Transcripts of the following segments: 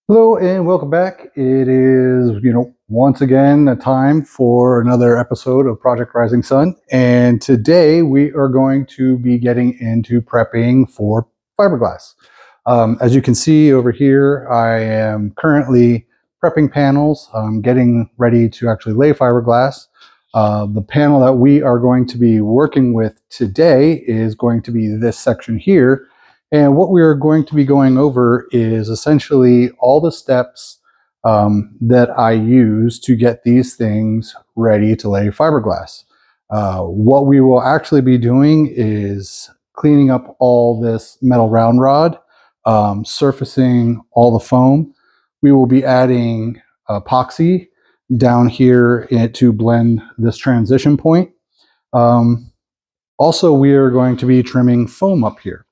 Hello and welcome back. It is, once again a time for another episode of Project Rising Sun. And today we are going to be getting into prepping for fiberglass. As you can see over here, I am currently prepping panels, getting ready to actually lay fiberglass. The panel that we are going to be working with today is going to be this section here. And what we are going to be going over is essentially all the steps that I use to get these things ready to lay fiberglass. What we will actually be doing is cleaning up all this metal round rod, surfacing all the foam. We will be adding epoxy down here to blend this transition point. Also, we are going to be trimming foam up here.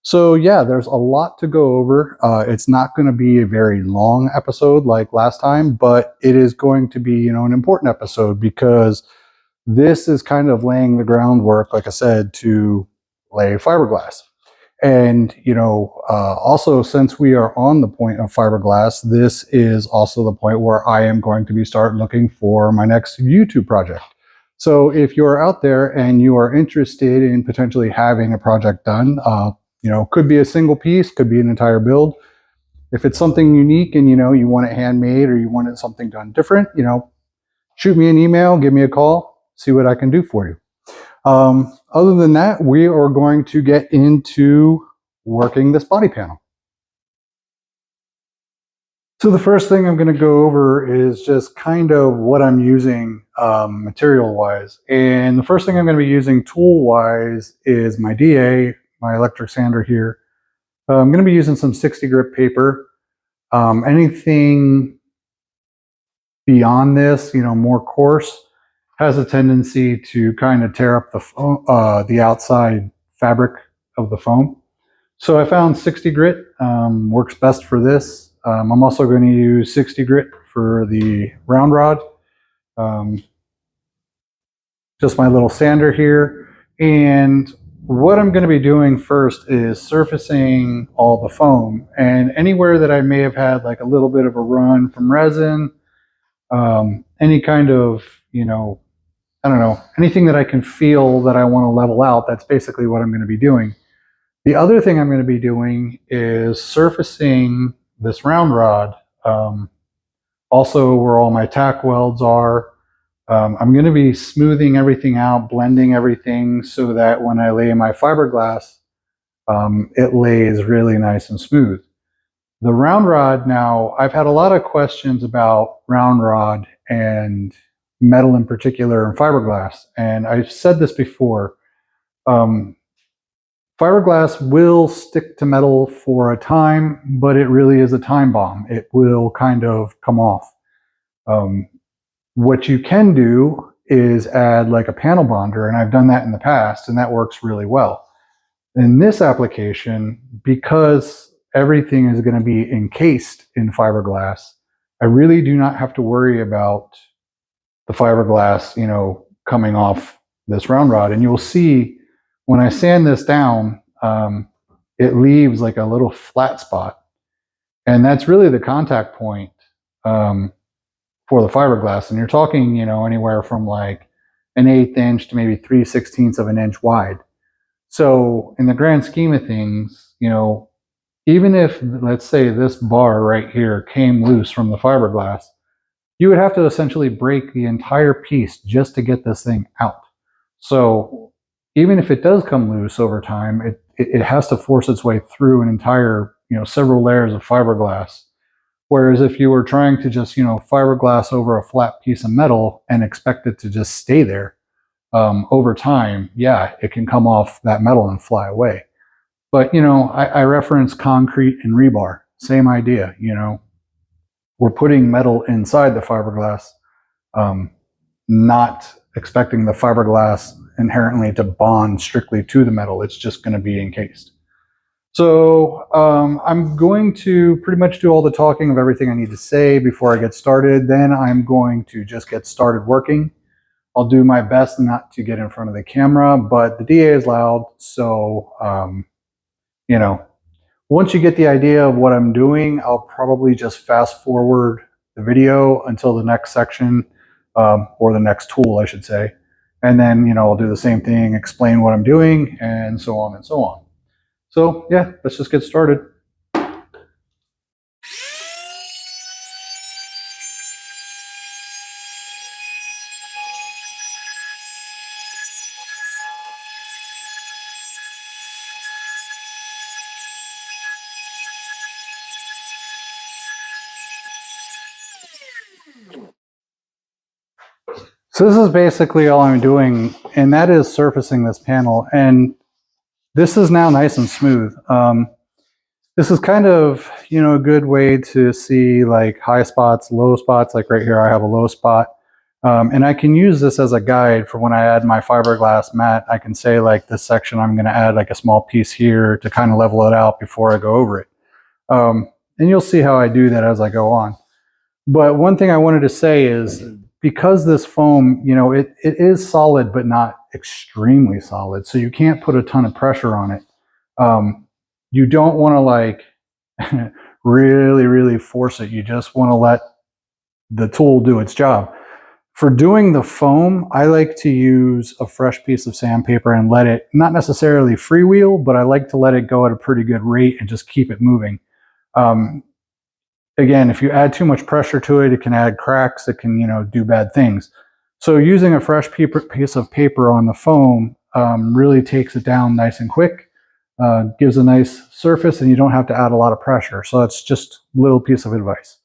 So yeah, there's a lot to go over. It's not going to be a very long episode like last time, but it is going to be, an important episode because this is kind of laying the groundwork, like I said, to lay fiberglass. And, also since we are on the point of fiberglass, this is also the point where I am going to be start looking for my next YouTube project. So if you're out there and you are interested in potentially having a project done, could be a single piece, could be an entire build. If it's something unique and, you want it handmade or you wanted something done different, shoot me an email, give me a call, see what I can do for you. Other than that, we are going to get into working this body panel. So the first thing I'm going to go over is just kind of what I'm using material-wise. And the first thing I'm going to be using tool-wise is my DA, my electric sander here. I'm going to be using some 60 grit paper. Anything beyond this, more coarse, has a tendency to kind of tear up the foam, the outside fabric of the foam. So I found 60 grit works best for this. I'm also going to use 60 grit for the round rod. Just my little sander here. And what I'm going to be doing first is surfacing all the foam, and anywhere that I may have had like a little bit of a run from resin, any kind of, I don't know, anything that I can feel that I want to level out, that's basically what I'm going to be doing. The other thing I'm going to be doing is surfacing this round rod, also where all my tack welds are. I'm going to be smoothing everything out, blending everything so that when I lay my fiberglass, it lays really nice and smooth. The round rod, now, I've had a lot of questions about round rod and metal in particular and fiberglass. And I've said this before. Fiberglass will stick to metal for a time, but it really is a time bomb. It will kind of come off. What you can do is add like a panel bonder, and I've done that in the past, and that works really well. In this application, because everything is going to be encased in fiberglass, I really do not have to worry about the fiberglass, coming off this round rod. And you'll see when I sand this down, it leaves like a little flat spot. And that's really the contact point for the fiberglass. And you're talking, anywhere from like an 1/8 inch to maybe 3/16 of an inch wide. So in the grand scheme of things, even if, let's say, this bar right here came loose from the fiberglass, you would have to essentially break the entire piece just to get this thing out. So even if it does come loose over time, it has to force its way through an entire, several layers of fiberglass. Whereas if you were trying to just, fiberglass over a flat piece of metal and expect it to just stay there, over time, yeah, it can come off that metal and fly away. But, I reference concrete and rebar, same idea, we're putting metal inside the fiberglass, not expecting the fiberglass inherently to bond strictly to the metal. It's just going to be encased. So I'm going to pretty much do all the talking of everything I need to say before I get started. Then I'm going to just get started working. I'll do my best not to get in front of the camera, but the DA is loud, so Once you get the idea of what I'm doing, I'll probably just fast forward the video until the next section, or the next tool, I should say. And then, I'll do the same thing, explain what I'm doing, and so on and so on. So yeah, let's just get started. So this is basically all I'm doing, and that is surfacing this panel. And this is now nice and smooth. This is kind of, a good way to see like high spots, low spots. Like right here, I have a low spot. And I can use this as a guide for when I add my fiberglass mat. I can say like this section, I'm going to add like a small piece here to kind of level it out before I go over it. And you'll see how I do that as I go on. But one thing I wanted to say is, because this foam, it is solid, but not extremely solid. So you can't put a ton of pressure on it. You don't want to like really, really force it. You just want to let the tool do its job. For doing the foam, I like to use a fresh piece of sandpaper and let it, not necessarily freewheel, but I like to let it go at a pretty good rate and just keep it moving. Again, if you add too much pressure to it, it can add cracks, it can, do bad things. So using a fresh piece of paper on the foam really takes it down nice and quick, gives a nice surface, and you don't have to add a lot of pressure. So that's just a little piece of advice.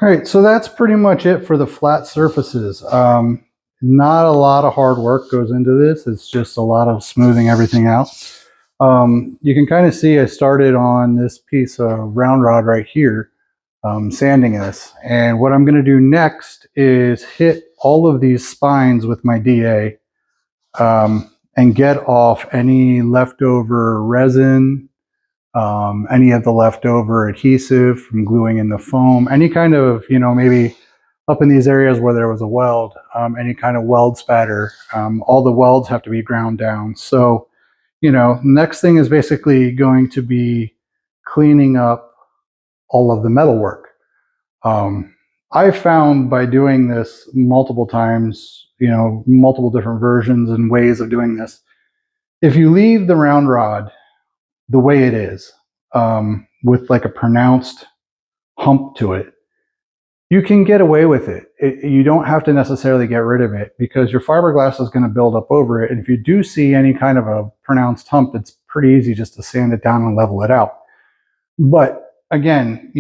All right, so that's pretty much it for the flat surfaces. Not a lot of hard work goes into this. It's just a lot of smoothing everything out. You can kind of see I started on this piece of round rod right here, sanding this. And what I'm going to do next is hit all of these spines with my DA and get off any leftover resin, any of the leftover adhesive from gluing in the foam, any kind of, maybe up in these areas where there was a weld, any kind of weld spatter. All the welds have to be ground down. So, next thing is basically going to be cleaning up all of the metal work. I found by doing this multiple times, multiple different versions and ways of doing this, if you leave the round rod the way it is, with like a pronounced hump to it, you can get away with it. You don't have to necessarily get rid of it, because your fiberglass is going to build up over it. And if you do see any kind of a pronounced hump, it's pretty easy just to sand it down and level it out. But again,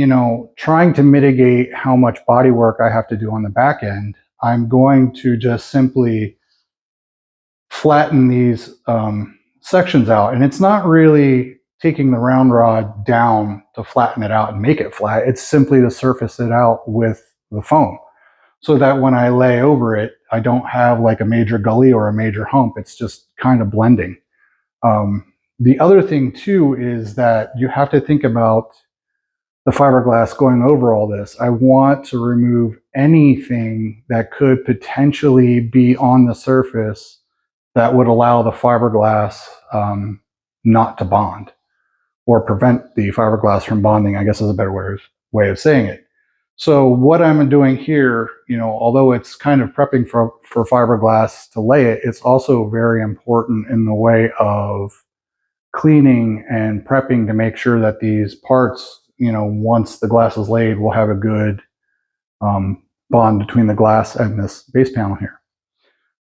trying to mitigate how much body work I have to do on the back end, I'm going to just simply flatten these sections out. And it's not really taking the round rod down to flatten it out and make it flat. It's simply to surface it out with the foam, so that when I lay over it, I don't have like a major gully or a major hump. It's just kind of blending. The other thing too is that you have to think about the fiberglass going over all this. I want to remove anything that could potentially be on the surface that would allow the fiberglass not to bond, or prevent the fiberglass from bonding, I guess is a better way of saying it. So what I'm doing here, although it's kind of prepping for fiberglass to lay it, it's also very important in the way of cleaning and prepping to make sure that these parts, once the glass is laid, will have a good bond between the glass and this base panel here.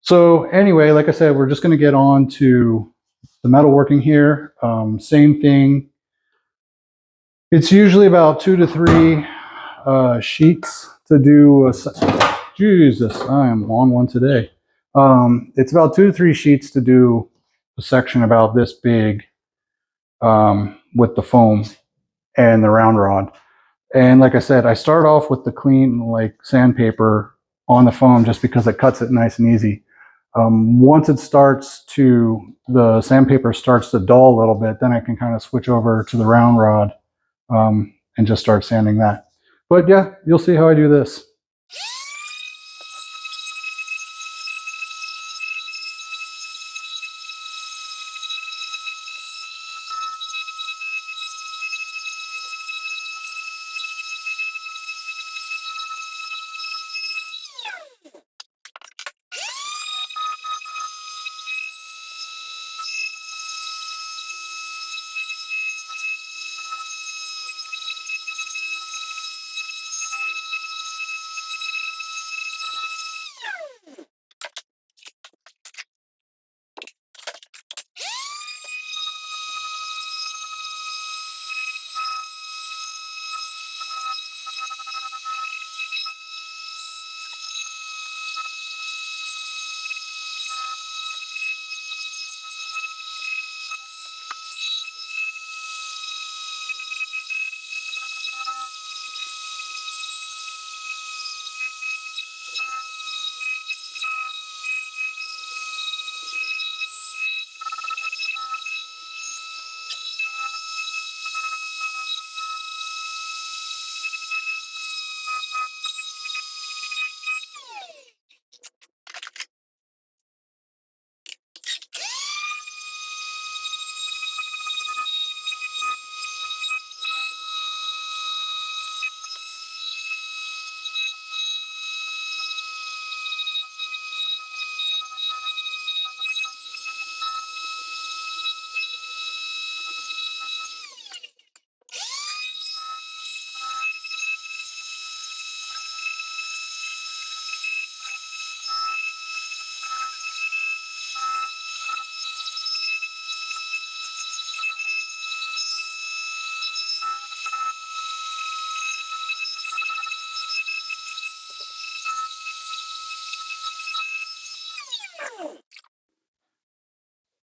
So anyway, like I said, we're just going to get on to the metalworking here. Same thing. It's usually about 2 to 3 sheets to do. Jesus, I am on one today. It's about 2 to 3 sheets to do a section about this big with the foam and the round rod. And like I said, I start off with the clean like sandpaper on the foam just because it cuts it nice and easy. Once the sandpaper starts to dull a little bit, then I can kind of switch over to the round rod and just start sanding that. But yeah, you'll see how I do this.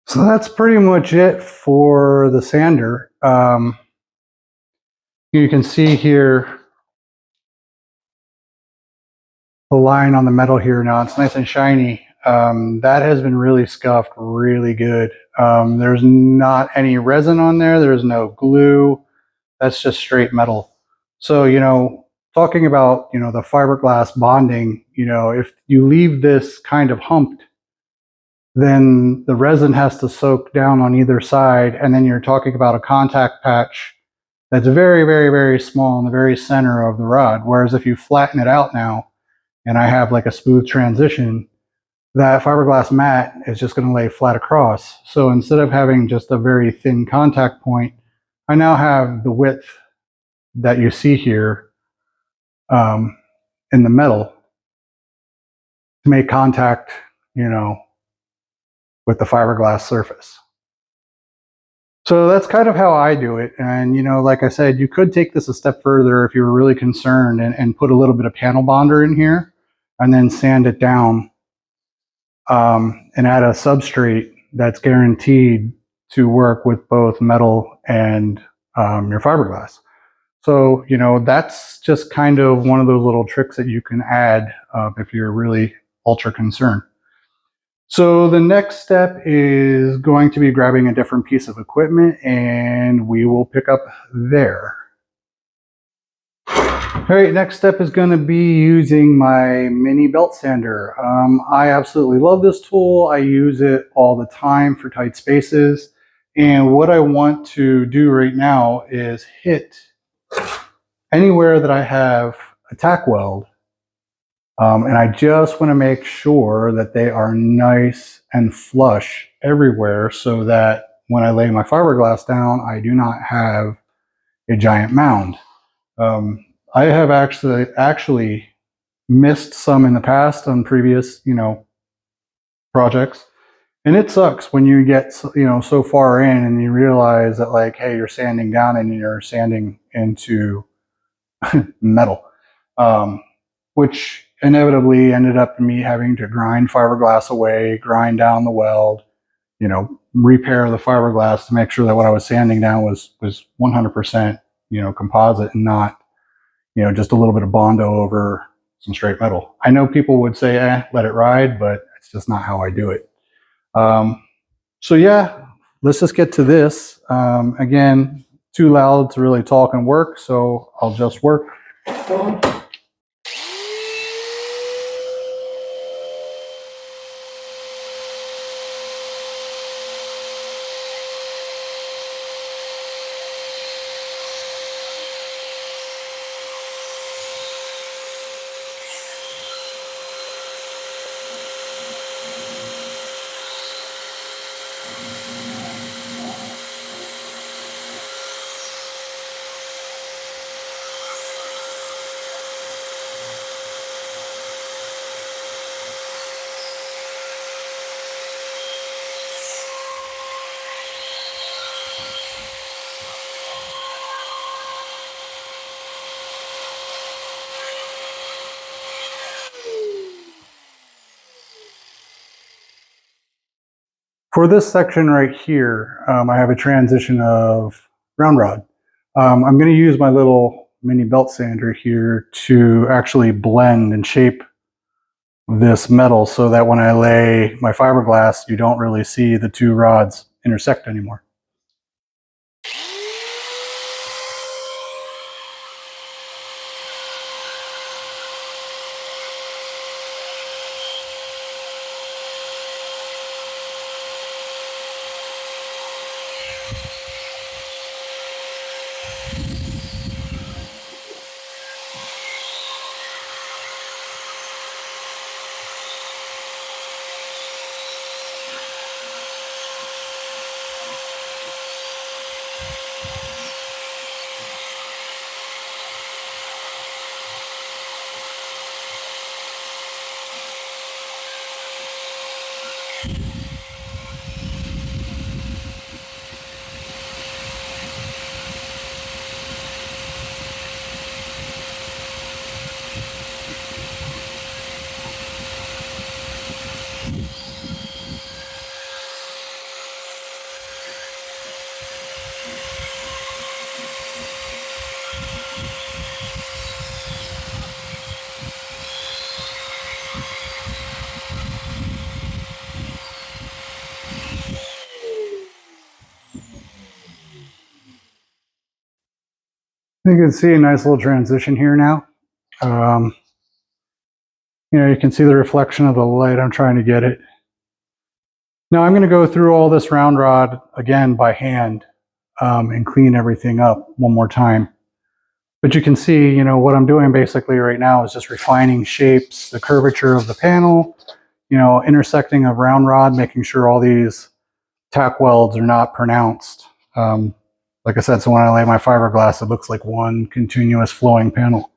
So that's pretty much it for the sander. You can see here the line on the metal here now. It's nice and shiny. That has been really scuffed really good. There's not any resin on there. There's no glue. That's just straight metal. So, talking about, the fiberglass bonding, if you leave this kind of humped, then the resin has to soak down on either side. And then you're talking about a contact patch that's very, very, very small in the very center of the rod. Whereas if you flatten it out now, and I have like a smooth transition, that fiberglass mat is just going to lay flat across. So instead of having just a very thin contact point, I now have the width that you see here in the metal to make contact, with the fiberglass surface. So that's kind of how I do it. And, like I said, you could take this a step further if you were really concerned and put a little bit of panel bonder in here and then sand it down and add a substrate that's guaranteed to work with both metal and your fiberglass. So, that's just kind of one of those little tricks that you can add if you're really ultra concern. So the next step is going to be grabbing a different piece of equipment, and we will pick up there. All right, next step is going to be using my mini belt sander. I absolutely love this tool. I use it all the time for tight spaces. And what I want to do right now is hit anywhere that I have a tack weld. And I just want to make sure that they are nice and flush everywhere so that when I lay my fiberglass down, I do not have a giant mound. I have actually missed some in the past on previous, projects. And it sucks when you get, so far in and you realize that like, hey, you're sanding down and you're sanding into metal, which inevitably ended up me having to grind fiberglass away, grind down the weld, repair the fiberglass to make sure that what I was sanding down was 100%, composite and not, just a little bit of Bondo over some straight metal. I know people would say, let it ride, but it's just not how I do it. So yeah, let's just get to this. Again, too loud to really talk and work, so I'll just work. For this section right here, I have a transition of round rod. I'm going to use my little mini belt sander here to actually blend and shape this metal so that when I lay my fiberglass, you don't really see the two rods intersect anymore. You can see a nice little transition here now. You can see the reflection of the light. I'm trying to get it. Now I'm going to go through all this round rod again by hand and clean everything up one more time. But you can see, what I'm doing basically right now is just refining shapes, the curvature of the panel, intersecting of round rod, making sure all these tack welds are not pronounced. Like I said, so when I lay my fiberglass, it looks like one continuous flowing panel.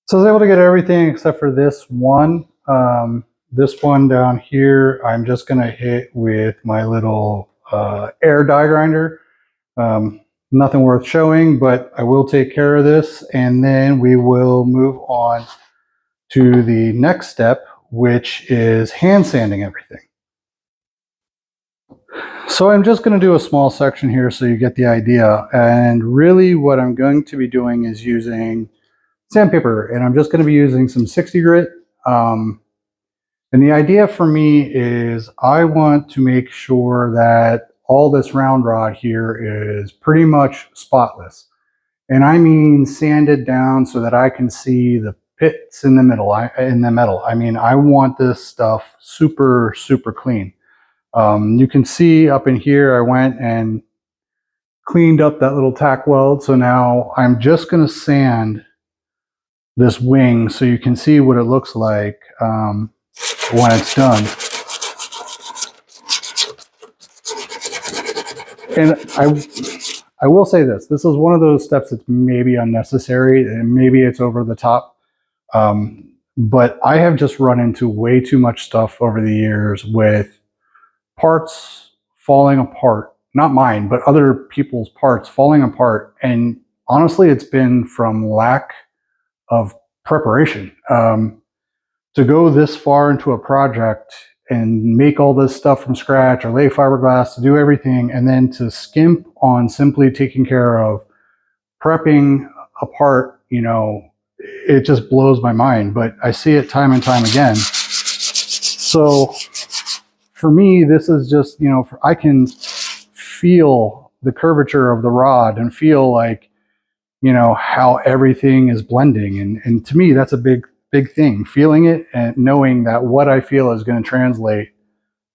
So I was able to get everything except for this one. This one down here, I'm just going to hit with my little air die grinder. Nothing worth showing, but I will take care of this, and then we will move on to the next step, which is hand sanding everything. So I'm just going to do a small section here so you get the idea. And really what I'm going to be doing is using sandpaper, and I'm just going to be using some 60 grit. And the idea for me is I want to make sure that all this round rod here is pretty much spotless. And I mean sanded down so that I can see the pits in the middle. I mean, I want this stuff super, super clean. You can see up in here, I went and cleaned up that little tack weld. So now I'm just going to sand this wing so you can see what it looks like when it's done. And I will say this is one of those steps that's maybe unnecessary and maybe it's over the top. But I have just run into way too much stuff over the years with parts falling apart. Not mine, but other people's parts falling apart. And honestly, it's been from lack of preparation. To go this far into a project and make all this stuff from scratch or lay fiberglass, to do everything, and then to skimp on simply taking care of prepping a part, you know, it just blows my mind. But I see it time and time again. So for me, this is just, you know, I can feel the curvature of the rod and feel like, you know, how everything is blending. And to me, that's a big thing, feeling it and knowing that what I feel is going to translate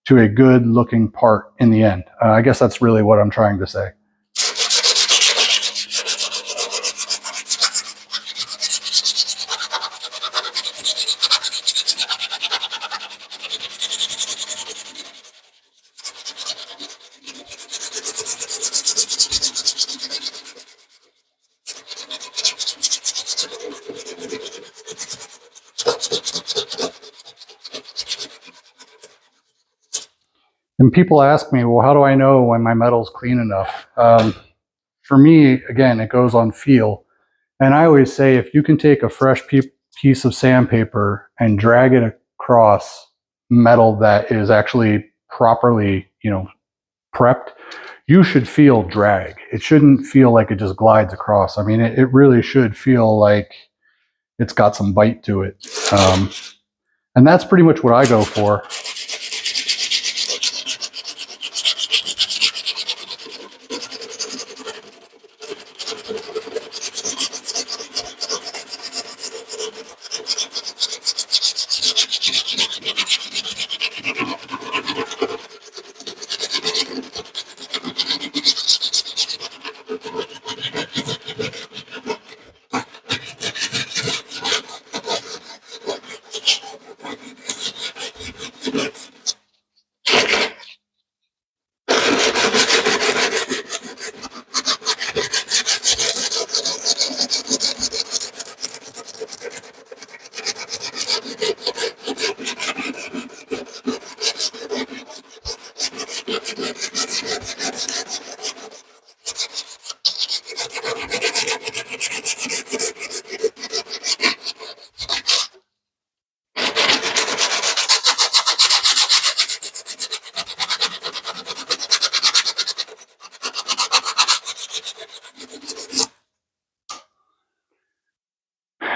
to a good looking part in the end. I guess that's really what I'm trying to say. And people ask me, well, how do I know when my metal's clean enough? For me, again, it goes on feel. And I always say, if you can take a fresh piece of sandpaper and drag it across metal that is actually properly, you know, prepped, you should feel drag. It shouldn't feel like it just glides across. I mean, it really should feel like it's got some bite to it. And that's pretty much what I go for.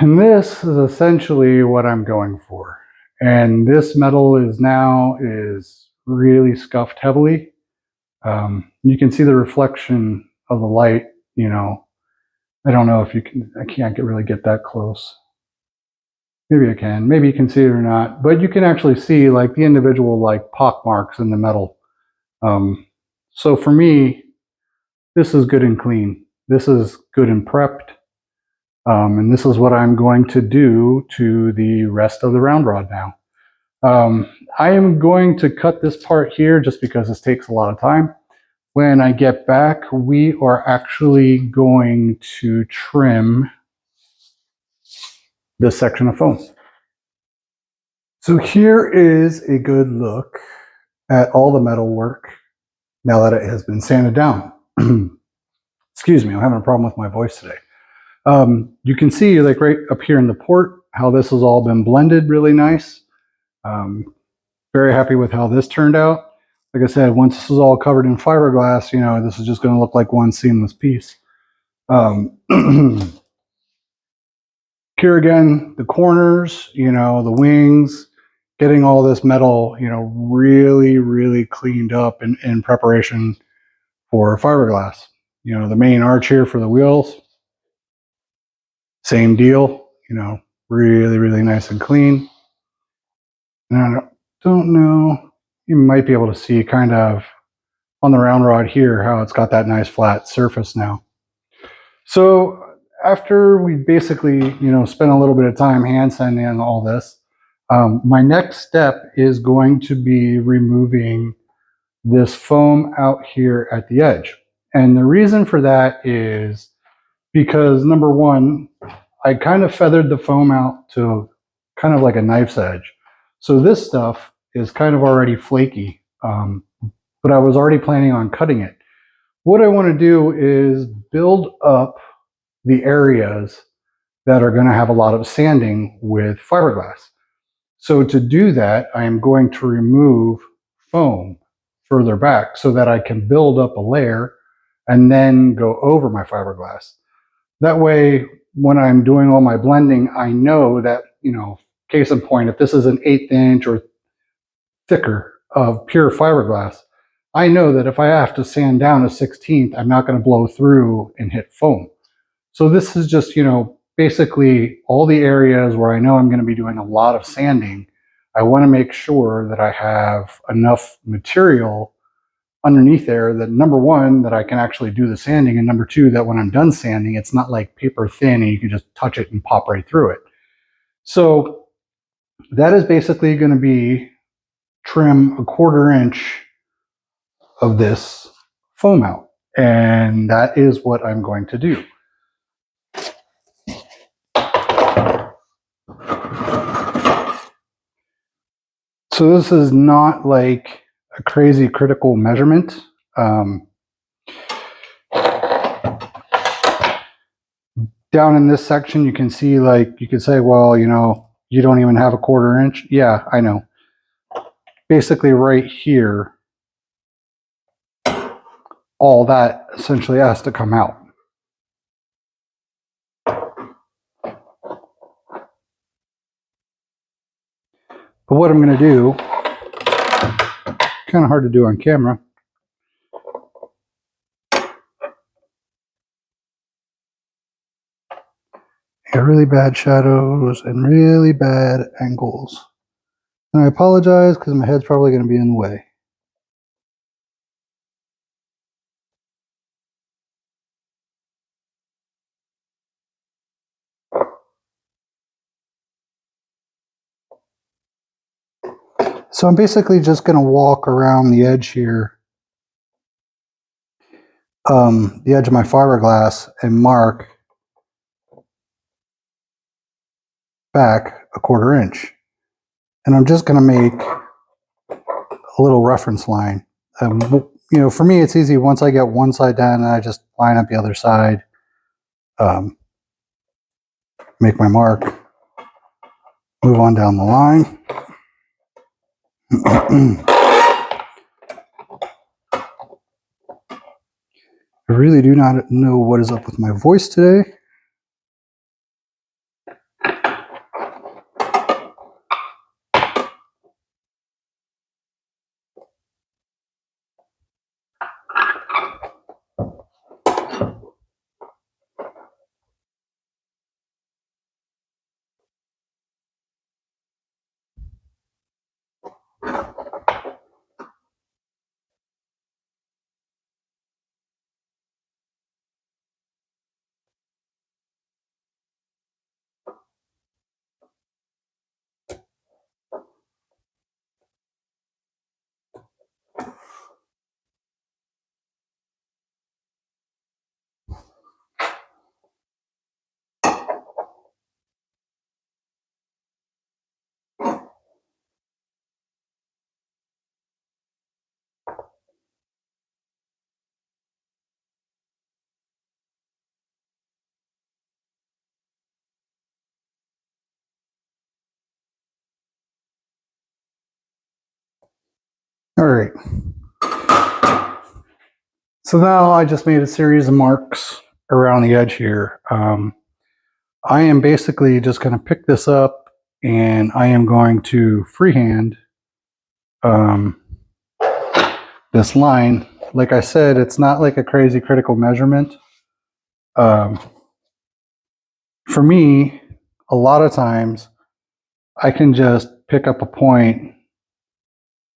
And this is essentially what I'm going for. And this metal is really scuffed heavily. You can see the reflection of the light, you know. I don't know if you can, I can't really get that close. Maybe I can, maybe you can see it or not, but you can actually see like the individual like pock marks in the metal. So for me, this is good and clean. This is good and prepped. And this is what I'm going to do to the rest of the round rod now. I am going to cut this part here just because this takes a lot of time. When I get back, we are actually going to trim this section of foam. So here is a good look at all the metal work now that it has been sanded down. Excuse me, I'm having a problem with my voice today. You can see like right up here in the port how this has all been blended really nice. Very happy with how this turned out. Like I said, once this is all covered in fiberglass, you know, this is just going to look like one seamless piece. Here again, the corners, you know, the wings, getting all this metal, you know, really, really cleaned up in preparation for fiberglass. You know, the main arch here for the wheels, same deal, you know, really, really nice and clean. And I don't know, you might be able to see kind of on the round rod here how it's got that nice flat surface now. So after we basically, you know, spent a little bit of time hand sanding on all this, my next step is going to be removing this foam out here at the edge. And the reason for that is because number one, I kind of feathered the foam out to kind of like a knife's edge. So this stuff is kind of already flaky, but I was already planning on cutting it. What I want to do is build up the areas that are going to have a lot of sanding with fiberglass. So to do that, I am going to remove foam further back so that I can build up a layer and then go over my fiberglass. That way, when I'm doing all my blending, I know that, you know, case in point, if this is an 1/8 inch or thicker of pure fiberglass, I know that if I have to sand down a 1/16, I'm not going to blow through and hit foam. So this is just, you know, basically all the areas where I know I'm going to be doing a lot of sanding. I want to make sure that I have enough material underneath there that number one, that I can actually do the sanding, and number two, that when I'm done sanding, it's not like paper thin and you can just touch it and pop right through it. So that is basically going to be trim 1/4 inch of this foam out. And that is what I'm going to do. So this is not like a crazy critical measurement. Down in this section, you can see, like, you could say, well, you know, you don't even have 1/4 inch. Yeah, I know. Basically right here, all that essentially has to come out. But what I'm going to do, kind of hard to do on camera, got really bad shadows and really bad angles. And I apologize because my head's probably going to be in the way. So I'm basically just going to walk around the edge here, the edge of my fiberglass, and mark back 1/4 inch. And I'm just going to make a little reference line. You know, for me, it's easy. Once I get one side done, I just line up the other side, make my mark, move on down the line. I really do not know what is up with my voice today. All right. So now I just made a series of marks around the edge here. I am basically just going to pick this up and I am going to freehand this line. Like I said, it's not like a crazy critical measurement. For me, a lot of times I can just pick up a point,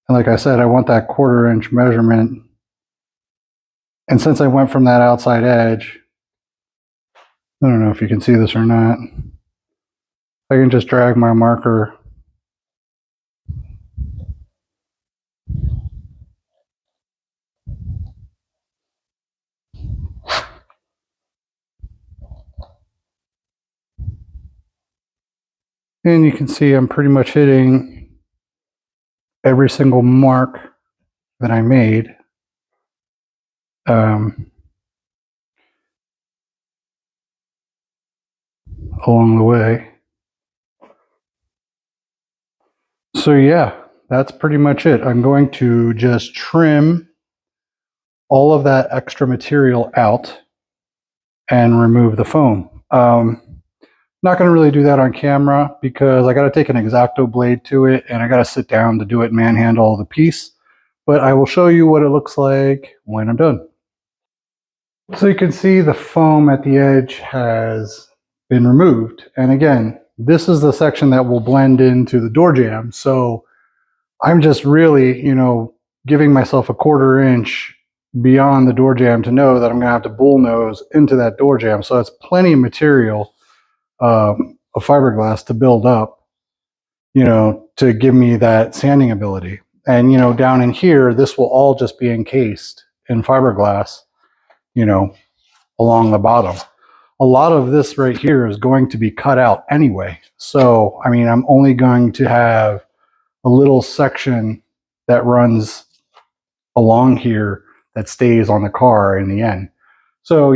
and like I said, I want that 1/4 inch measurement. And since I went from that outside edge, I don't know if you can see this or not, I can just drag my marker and you can see I'm pretty much hitting every single mark that I made. Along the way. So yeah, that's pretty much it. I'm going to just trim all of that extra material out and remove the foam. Not going to really do that on camera because I got to take an X-Acto blade to it and I got to sit down to do it and manhandle the piece. But I will show you what it looks like when I'm done. So you can see the foam at the edge has been removed. And again, this is the section that will blend into the door jamb. So I'm just really, giving myself a 1/4 inch beyond the door jamb to know that I'm going to have to bull nose into that door jamb. So that's plenty of material of fiberglass to build up, to give me that sanding ability. And, down in here, this will all just be encased in fiberglass, along the bottom. A lot of this right here is going to be cut out anyway. So, I mean, I'm only going to have a little section that runs along here that stays on the car in the end. So,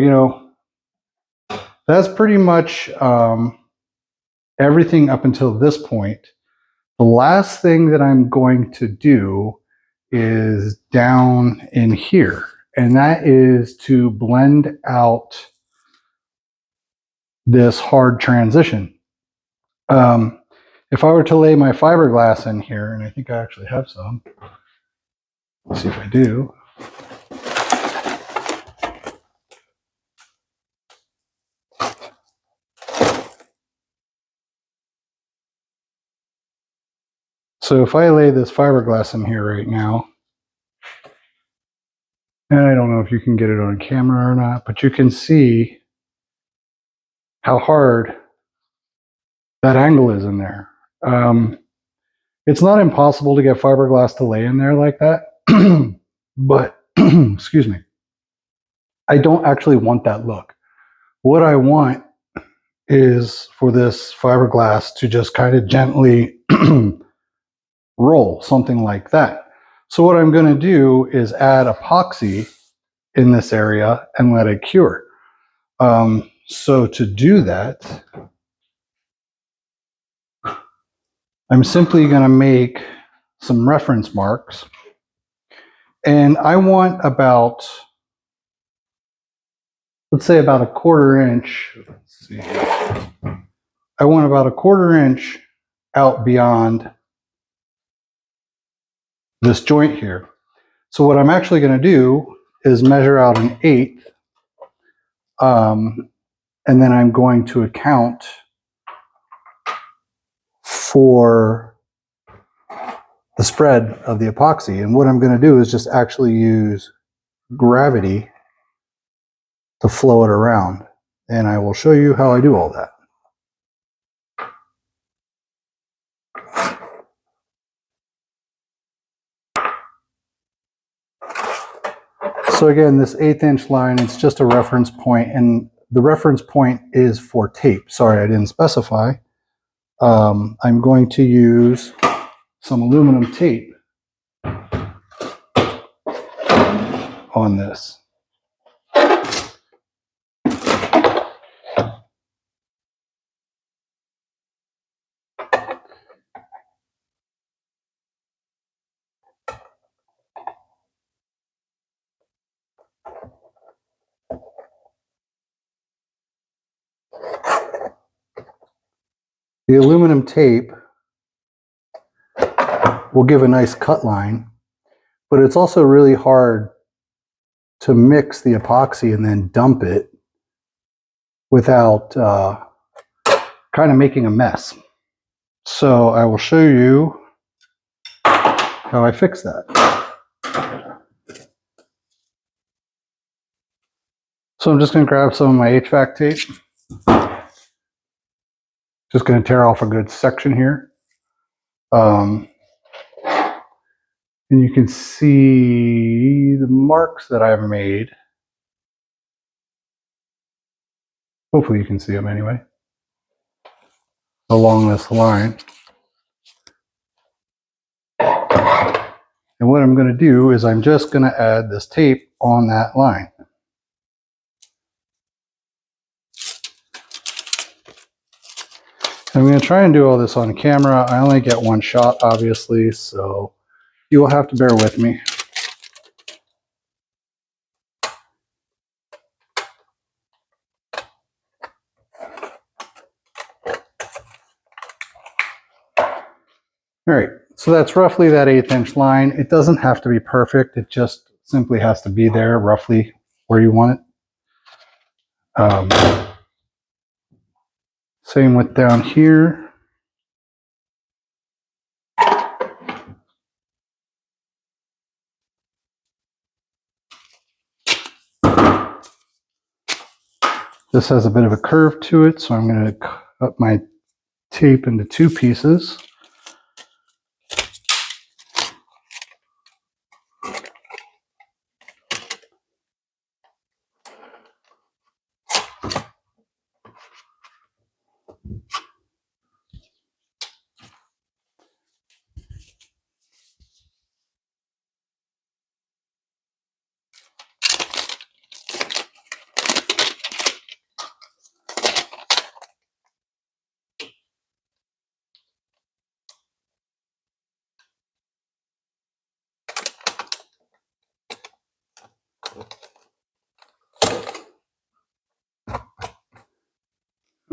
that's pretty much everything up until this point. The last thing that I'm going to do is down in here, and that is to blend out this hard transition. If I were to lay my fiberglass in here, and I think I actually have some, let's see if I do. So if I lay this fiberglass in here right now, and I don't know if you can get it on camera or not, but you can see how hard that angle is in there. It's not impossible to get fiberglass to lay in there like that, but excuse me, I don't actually want that look. What I want is for this fiberglass to just kind of gently roll, something like that. So what I'm going to do is add epoxy in this area and let it cure. So to do that, I'm simply going to make some reference marks. And I want about, let's say about a 1/4 inch. Let's see. I want about a 1/4 inch out beyond this joint here. So what I'm actually going to do is measure out an 1/8, and then I'm going to account for the spread of the epoxy. And what I'm going to do is just actually use gravity to flow it around. And I will show you how I do all that. So again, this 1/8 inch line, it's just a reference point, and the reference point is for tape. Sorry, I didn't specify. I'm going to use some aluminum tape on this. The aluminum tape will give a nice cut line, but it's also really hard to mix the epoxy and then dump it without kind of making a mess. So I will show you how I fix that. So I'm just going to grab some of my HVAC tape. Just going to tear off a good section here. And you can see the marks that I've made. Hopefully you can see them anyway, along this line. And what I'm going to do is I'm just going to add this tape on that line. I'm going to try and do all this on camera. I only get one shot, obviously, so you will have to bear with me. All right, so that's roughly that 1/8 inch line. It doesn't have to be perfect. It just simply has to be there roughly where you want it. Same with down here. This has a bit of a curve to it, so I'm going to cut my tape into 2 pieces.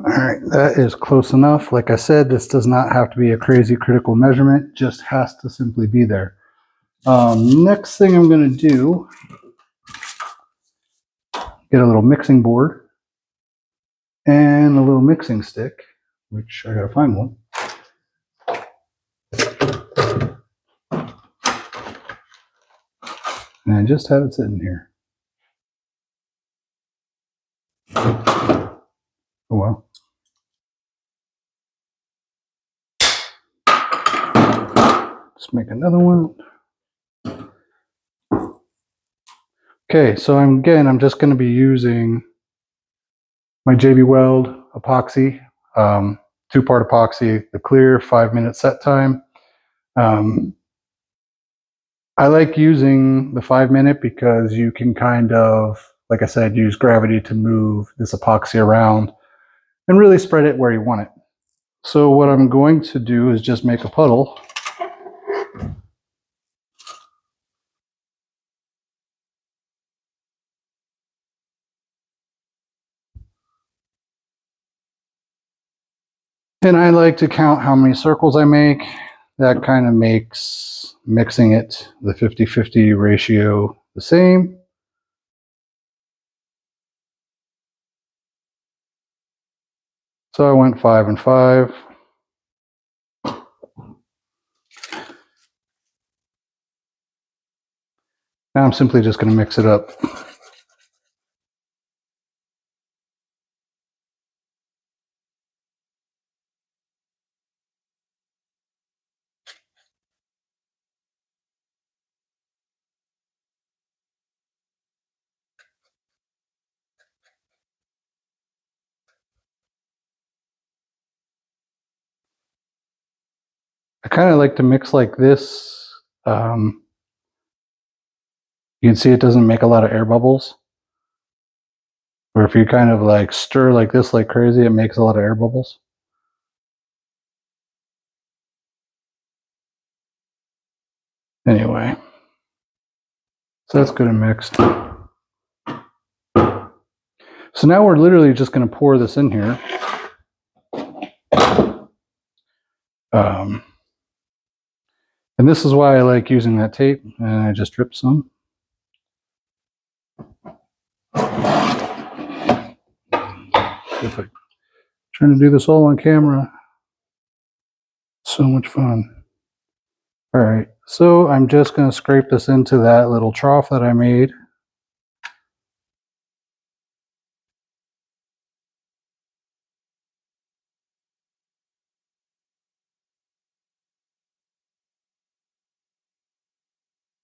All right, that is close enough. Like I said, this does not have to be a crazy critical measurement, just has to simply be there. Next thing I'm going to do, get a little mixing board and a little mixing stick, which I got to find one. And I just have it sitting here. Oh well. Let's make another one. Okay, so I'm just going to be using my JB Weld epoxy, 2-part epoxy, the clear 5-minute set time. I like using the 5-minute because you can kind of, like I said, use gravity to move this epoxy around and really spread it where you want it. So what I'm going to do is just make a puddle. And I like to count how many circles I make. That kind of makes mixing it, the 50-50 ratio, the same. So I went 5 and 5. Now I'm simply just going to mix it up. I kind of like to mix like this. You can see it doesn't make a lot of air bubbles. Or if you kind of like stir like this like crazy, it makes a lot of air bubbles. Anyway, so that's good and mixed. So now we're literally just going to pour this in here. And this is why I like using that tape, and I just drip some. If I'm trying to do this all on camera, so much fun. All right, so I'm just going to scrape this into that little trough that I made.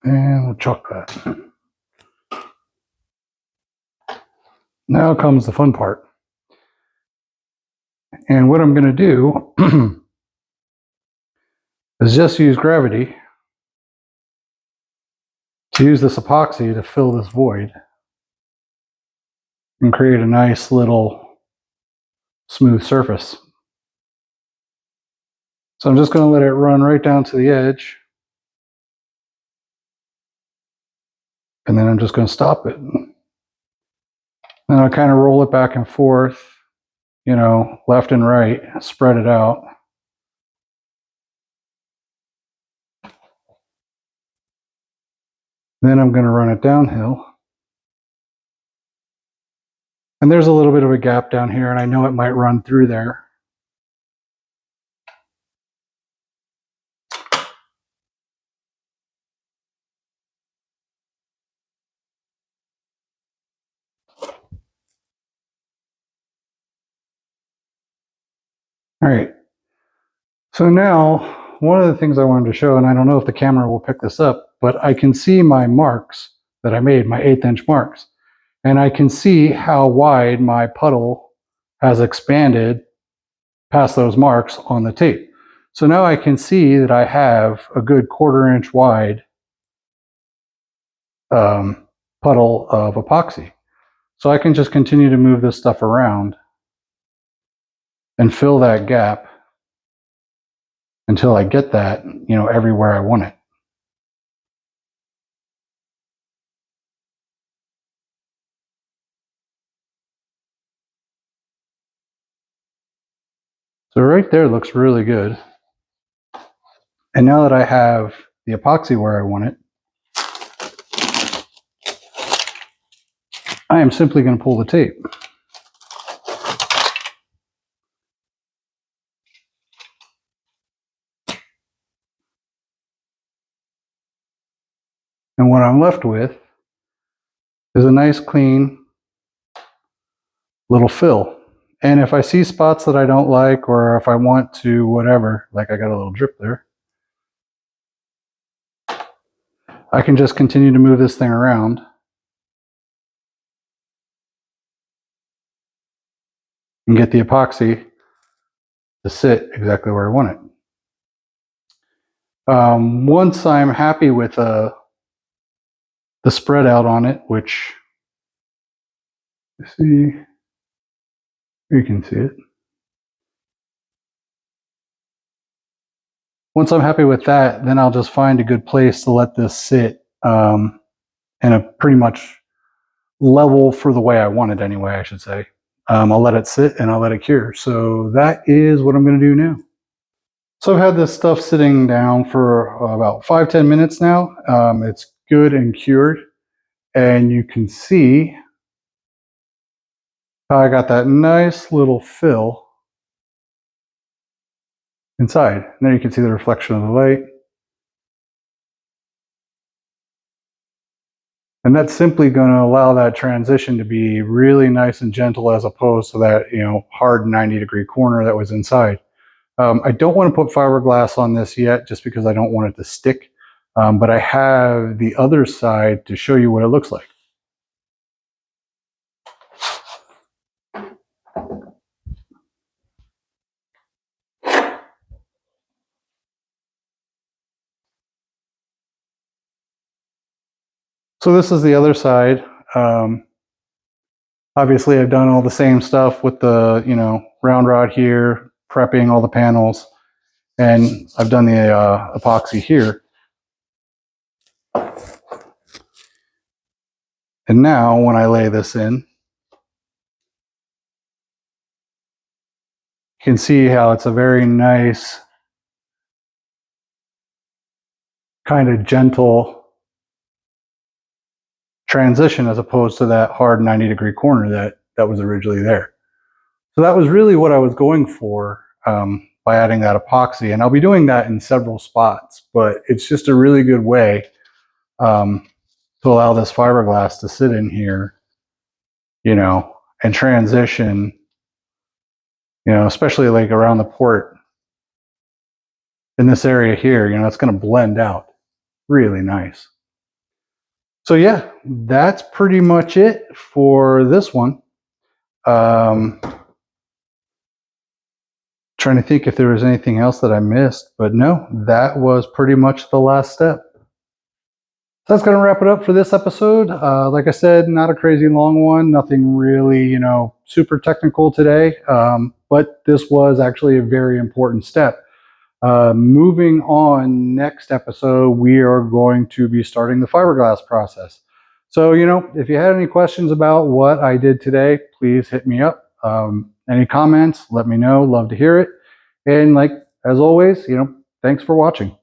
And we'll chuck that. Now comes the fun part. And what I'm going to do is just use gravity to use this epoxy to fill this void and create a nice little smooth surface. So I'm just going to let it run right down to the edge. And then I'm just going to stop it. And I'll kind of roll it back and forth, you know, left and right, spread it out. Then I'm going to run it downhill. And there's a little bit of a gap down here, and I know it might run through there. All right. So now, one of the things I wanted to show, and I don't know if the camera will pick this up, but I can see my marks that I made, my 1/8 inch marks. And I can see how wide my puddle has expanded past those marks on the tape. So now I can see that I have a good 1/4 inch wide puddle of epoxy. So I can just continue to move this stuff around and fill that gap until I get that, you know, everywhere I want it. So right there looks really good. And now that I have the epoxy where I want it, I am simply going to pull the tape. And what I'm left with is a nice clean little fill. And if I see spots that I don't like, or if I want to whatever, like I got a little drip there, I can just continue to move this thing around and get the epoxy to sit exactly where I want it. Once I'm happy with the spread out on it, which, see, you can see it. Once I'm happy with that, then I'll just find a good place to let this sit in a pretty much level for the way I want it anyway, I should say. I'll let it sit and I'll let it cure. So that is what I'm going to do now. So I've had this stuff sitting down for about 5-10 minutes now. It's good and cured. And you can see how I got that nice little fill inside. And there you can see the reflection of the light. And that's simply going to allow that transition to be really nice and gentle, as opposed to that, you know, hard 90-degree corner that was inside. I don't want to put fiberglass on this yet, just because I don't want it to stick. But I have the other side to show you what it looks like. So this is the other side. Obviously, I've done all the same stuff with the, you know, round rod here, prepping all the panels, and I've done the epoxy here. And now when I lay this in, you can see how it's a very nice kind of gentle transition as opposed to that hard 90-degree corner that was originally there. So that was really what I was going for by adding that epoxy. And I'll be doing that in several spots, but it's just a really good way to allow this fiberglass to sit in here, and transition, especially like around the port in this area here, it's going to blend out really nice. So yeah, that's pretty much it for this one. Trying to think if there was anything else that I missed, but no, that was pretty much the last step. So that's going to wrap it up for this episode. Like I said, not a crazy long one, nothing really, super technical today, but this was actually a very important step. Moving on, next episode, we are going to be starting the fiberglass process. So, if you had any questions about what I did today, please hit me up. Any comments, let me know. Love to hear it. And as always, thanks for watching.